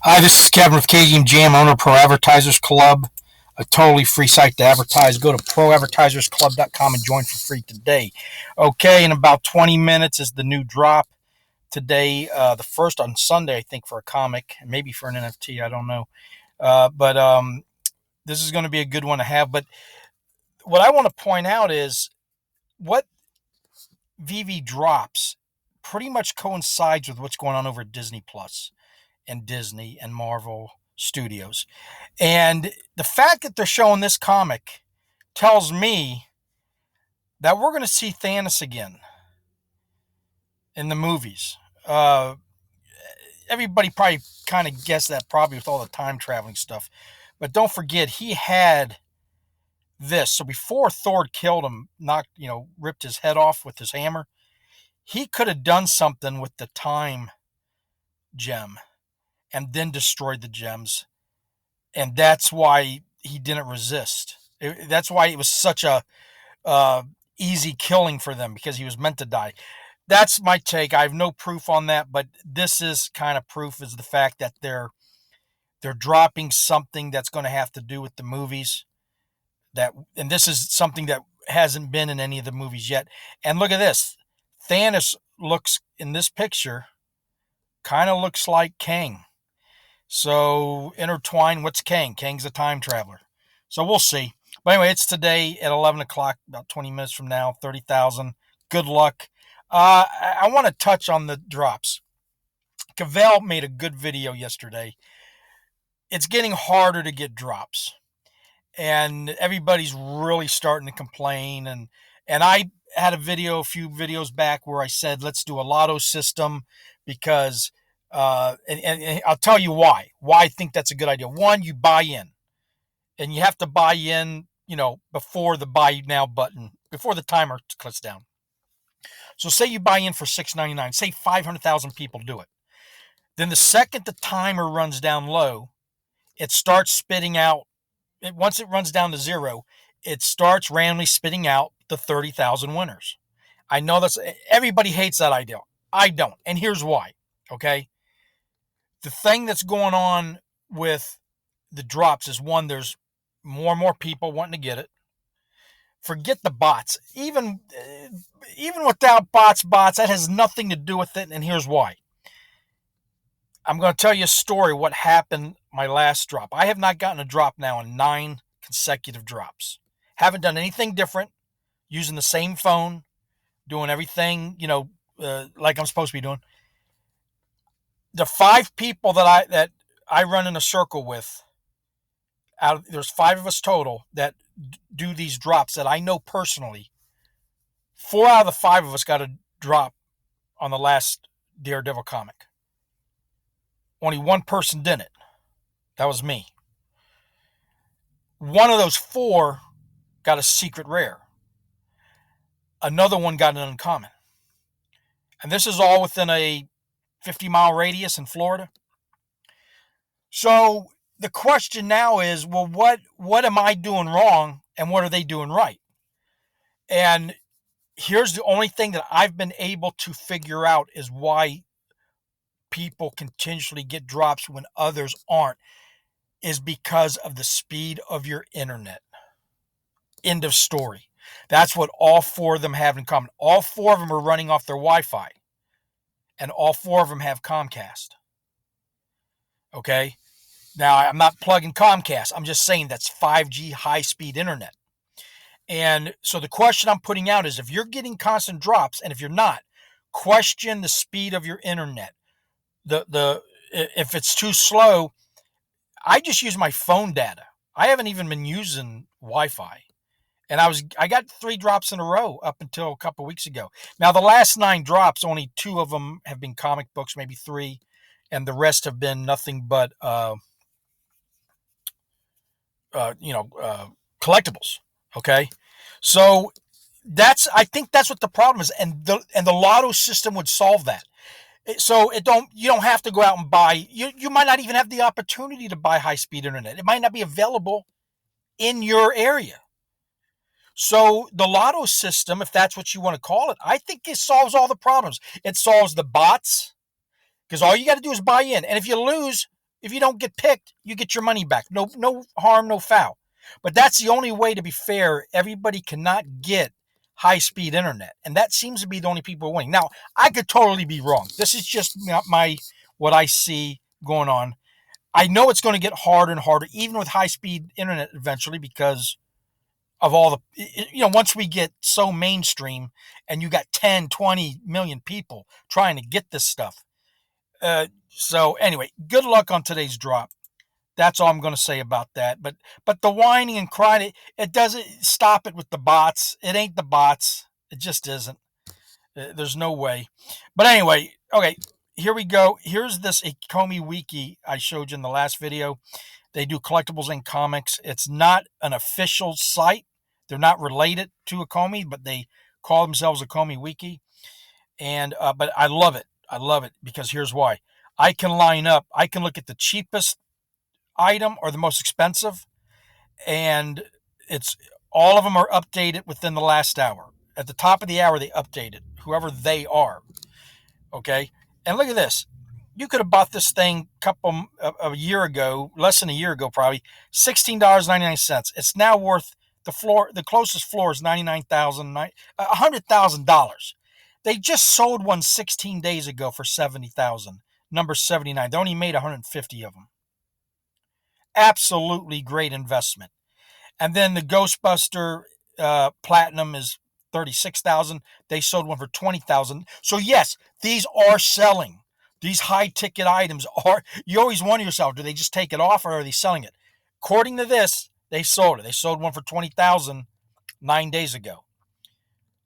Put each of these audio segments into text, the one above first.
Hi, this is Kevin with KGM Jam, owner of Pro Advertisers Club, a totally free site to advertise. Go to proadvertisersclub.com and join for free today. Okay, in about 20 minutes is the new drop. Today, the first on Sunday, I think, for a comic, maybe for an NFT, I don't know. But this is going to be a good one to have. But what I want to point out is what VeVe drops pretty much coincides with what's going on over at Disney Plus and Disney and Marvel Studios. And the fact that they're showing this comic tells me that we're going to see Thanos again in the movies. Everybody probably kind of guessed that probably with all the time traveling stuff. But don't forget, he had this. So before Thor killed him, ripped his head off with his hammer, he could have done something with the time gem and then destroyed the gems. And that's why he didn't resist. That's why it was such a uh, easy killing for them, because he was meant to die. That's my take. I have no proof on that, but this is kind of proof, is the fact that they're dropping something that's going to have to do with the movies. And this is something that hasn't been in any of the movies yet. And look at this. Thanos looks in this picture kind of looks like Kang. So intertwine. What's Kang? Kang's a time traveler. So we'll see. But anyway, it's today at 11 o'clock, about 20 minutes from now, 30,000. Good luck. I want to touch on the drops. Cavell made a good video yesterday. It's getting harder to get drops, and everybody's really starting to complain. And I had a few videos back, where I said, let's do a lotto system, because and I'll tell you why I think that's a good idea. One, you buy in, and you have to buy in, before the buy now button, before the timer clicks down. So say you buy in for $6.99, say 500,000 people do it. Then the second the timer runs down low, it starts spitting out. Once it runs down to zero, it starts randomly spitting out the 30,000 winners. I know everybody hates that idea. I don't. And here's why. Okay. The thing that's going on with the drops is, one, there's more and more people wanting to get it. Forget the bots. Even without bots, that has nothing to do with it. And here's why. I'm going to tell you a story what happened my last drop. I have not gotten a drop now in 9 consecutive drops. Haven't done anything different, using the same phone, doing everything, like I'm supposed to be doing. The 5 people that I run in a circle with, there's 5 of us total that do these drops that I know personally. 4 out of the 5 of us got a drop on the last Daredevil comic. Only one person didn't. That was me. One of those 4 got a secret rare. Another one got an uncommon. And this is all within a 50-mile radius in Florida. So the question now is, well, what am I doing wrong, and what are they doing right? And here's the only thing that I've been able to figure out is why people continually get drops when others aren't, is because of the speed of your internet. End of story. That's what all 4 of them have in common. All 4 of them are running off their Wi-Fi, and all 4 of them have Comcast. Okay? Now, I'm not plugging Comcast. I'm just saying that's 5G high-speed internet. And so the question I'm putting out is, if you're getting constant drops, and if you're not, question the speed of your internet. If it's too slow, I just use my phone data. I haven't even been using Wi-Fi. And I got 3 drops in a row up until a couple weeks ago. Now, the last 9 drops, only 2 of them have been comic books, maybe 3, and the rest have been nothing but collectibles. Okay, so I think that's what the problem is, and the lotto system would solve that. So you don't have to go out and buy. You might not even have the opportunity to buy high speed internet. It might not be available in your area. So the lotto system, if that's what you want to call it, I think it solves all the problems. It solves the bots, because all you got to do is buy in, and if you lose, If you don't get picked, you get your money back. No harm, no foul. But that's the only way to be fair. Everybody cannot get high-speed internet, and that seems to be the only people winning. Now, I could totally be wrong. This is just my what I see going on. I know it's going to get harder and harder, even with high-speed internet eventually, because of all once we get so mainstream and you got 10, 20 million people trying to get this stuff. So anyway, good luck on today's drop. That's all I'm going to say about that. But the whining and crying, it doesn't stop it with the bots. It ain't the bots. It just isn't. There's no way. But anyway, okay, here we go. Here's this Ecomi Wiki I showed you in the last video. They do collectibles and comics. It's not an official site. They're not related to Ecomi, but they call themselves Ecomi Wiki. And but I love it. I love it because here's why. I can line up. I can look at the cheapest item or the most expensive, and it's all of them are updated within the last hour. At the top of the hour, they updated whoever they are. Okay, and look at this. You could have bought this thing a year ago, less than a year ago, probably $16.99. It's now worth the closest floor is $100,000. They just sold one 16 days ago for $70,000. Number 79. They only made 150 of them. Absolutely great investment. And then the Ghostbuster Platinum is 36,000. They sold one for 20,000. So yes, these are selling. These high ticket items are. You always wonder yourself, do they just take it off or are they selling it? According to this, they sold it. They sold one for 20,000 9 days ago.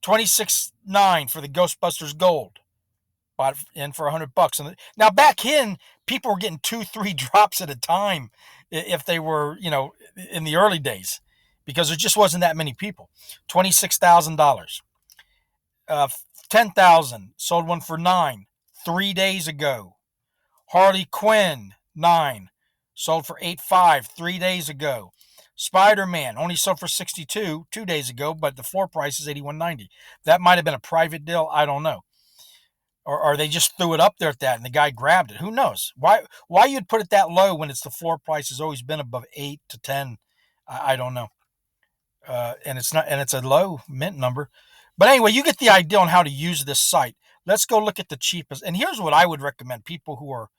26.9 for the Ghostbusters Gold. Bought in for $100. And now back in, people were getting 2-3 drops at a time if they were, in the early days, because there just wasn't that many people. $26,000. 10,000. Sold one for 9 3 days ago. Harley Quinn 9. Sold for 8.5 3 days ago. Spider-Man only sold for 62 2 days ago, but the floor price is $81.90. That might have been a private deal. I don't know. Or they just threw it up there at that and the guy grabbed it. Who knows? Why you'd put it that low when it's the floor price has always been above 8 to 10? I don't know. And it's a low mint number. But anyway, you get the idea on how to use this site. Let's go look at the cheapest. And here's what I would recommend people who are,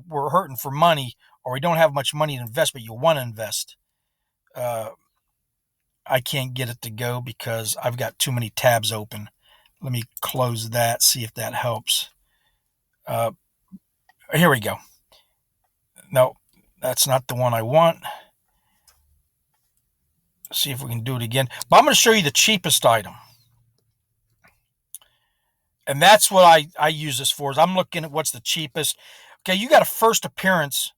we're hurting for money or we don't have much money to invest, but you want to invest. I can't get it to go because I've got too many tabs open. Let me close that, see if that helps. Here we go. No, that's not the one I want. Let's see if we can do it again. But I'm going to show you the cheapest item. And that's what I use this for. Is I'm looking at what's the cheapest. Okay, you got a first appearance.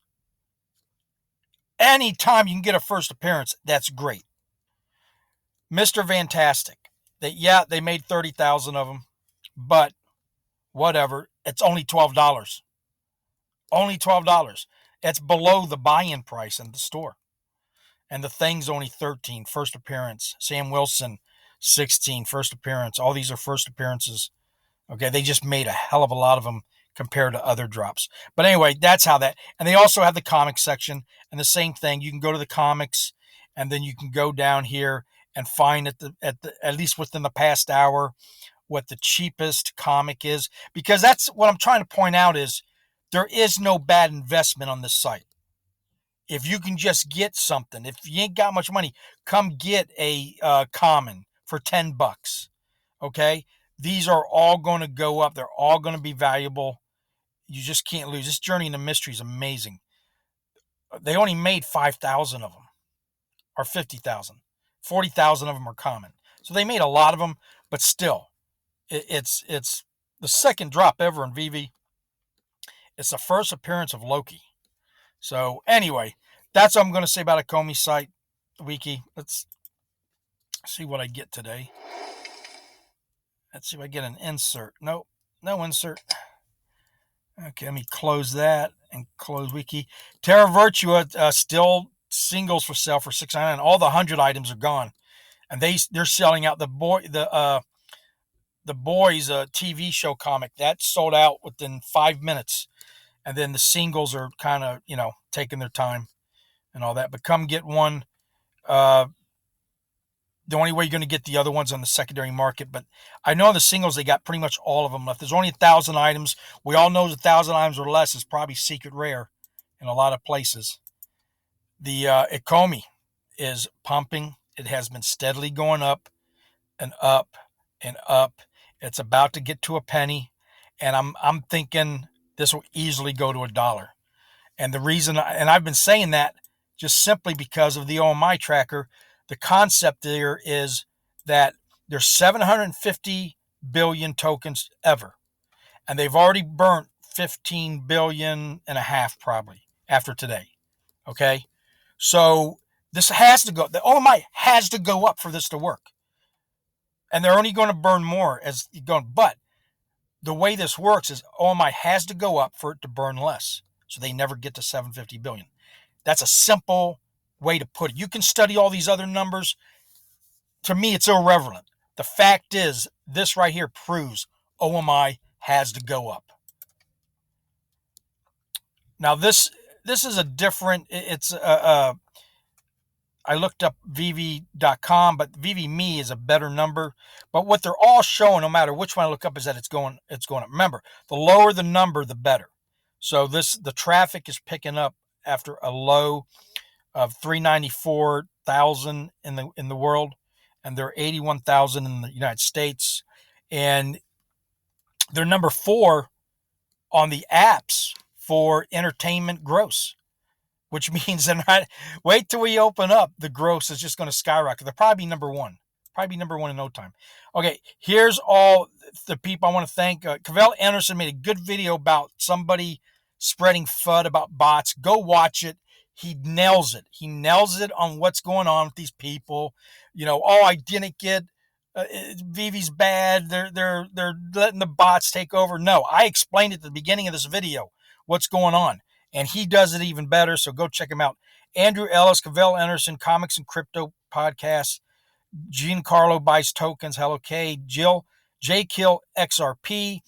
Anytime you can get a first appearance, that's great. Mr. Fantastic. They made 30,000 of them, but whatever. It's only $12. Only $12. It's below the buy-in price in the store. And the thing's only 13, first appearance. Sam Wilson, 16, first appearance. All these are first appearances. Okay, they just made a hell of a lot of them compared to other drops. But anyway, that's how that. And they also have the comics section. And the same thing, you can go to the comics, and then you can go down here and find at least within the past hour what the cheapest comic is. Because that's what I'm trying to point out is there is no bad investment on this site. If you can just get something, if you ain't got much money, come get a common for $10. Okay? These are all going to go up. They're all going to be valuable. You just can't lose. This Journey into Mystery is amazing. They only made 5,000 of them, or 50,000. 40,000 of them are common. So they made a lot of them, but still, it's the second drop ever in VeVe. It's the first appearance of Loki. So anyway, that's what I'm going to say about a Ecomi site, Wiki. Let's see what I get today. Let's see if I get an insert. Nope, no insert. Okay, let me close that and close Wiki. Terra Virtua still singles for sale for $6.99. All the 100 items are gone, and they're selling out the boys TV show comic that sold out within 5 minutes. and then the singles are kind of, taking their time and all that. But come get one. Uh, the only way you're going to get the other ones on the secondary market. But I know the singles, they got pretty much all of them left. There's only 1,000 items. We all know 1,000 items or less is probably secret rare in a lot of places. The Ecomi is pumping. It has been steadily going up and up and up. It's about to get to a penny, and I'm thinking this will easily go to $1. And the reason, and I've been saying that just simply because of the OMI tracker. The concept there is that there's 750 billion tokens ever, and they've already burnt 15 billion and a half probably after today. Okay, so this has to go. The OMI has to go up for this to work, and they're only going to burn more as you go. But the way this works is OMI has to go up for it to burn less, so they never get to 750 billion. That's a simple way to put it. You can study all these other numbers. To me, it's irrelevant. The fact is, this right here proves OMI has to go up. Now, this is a different. It's I looked up VeVe.com, but VeVe.me is a better number. But what they're all showing, no matter which one I look up, is that it's going up. Remember, the lower the number, the better. So the traffic is picking up after a low of 394,000 in the world, and there are 81,000 in the United States, and they're number 4 on the apps for entertainment gross, which means they're not. Wait till we open up, the gross is just going to skyrocket. They'll probably be number 1. Probably number 1 in no time. Okay, here's all the people I want to thank. Cavell Anderson made a good video about somebody spreading FUD about bots. Go watch it. He nails it. He nails it on what's going on with these people. I didn't get VeVe's bad. They're letting the bots take over. No, I explained at the beginning of this video what's going on, and he does it even better. So go check him out. Andrew Ellis, Cavell Anderson, Comics and Crypto Podcast. Giancarlo buys tokens. Hello K. Jill, J Kill XRP,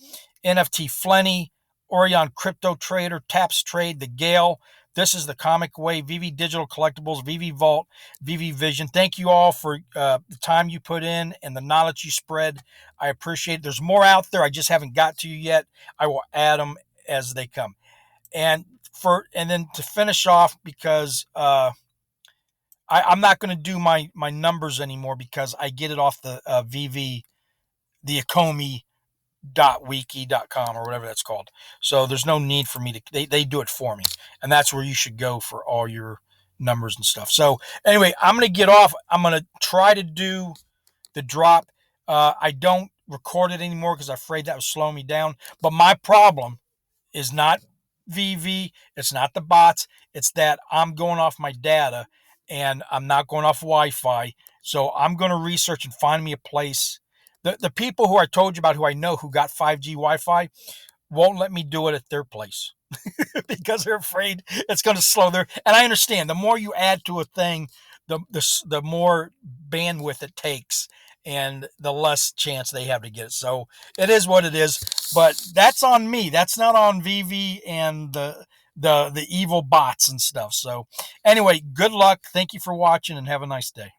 NFT Flenny, Orion Crypto Trader, Taps Trade, The Gale. This is the Comic Way, VeVe Digital Collectibles, VeVe Vault, VeVe Vision. Thank you all for the time you put in and the knowledge you spread. I appreciate it. There's more out there. I just haven't got to you yet. I will add them as they come. And then to finish off, because I'm not going to do my numbers anymore because I get it off the VeVe, the Ecomi.wiki.com or whatever that's called. So there's no need for me to, they do it for me. And that's where you should go for all your numbers and stuff. So anyway, I'm going to get off. I'm going to try to do the drop. I don't record it anymore because I'm afraid that would slow me down. But my problem is not VeVe. It's not the bots. It's that I'm going off my data and I'm not going off Wi-Fi. So I'm going to research and find me a place. The people who I told you about, who I know who got 5G Wi-Fi, won't let me do it at their place because they're afraid it's going to slow their. And I understand, the more you add to a thing, the more bandwidth it takes, and the less chance they have to get it. So it is what it is. But that's on me. That's not on VeVe and the evil bots and stuff. So anyway, good luck. Thank you for watching, and have a nice day.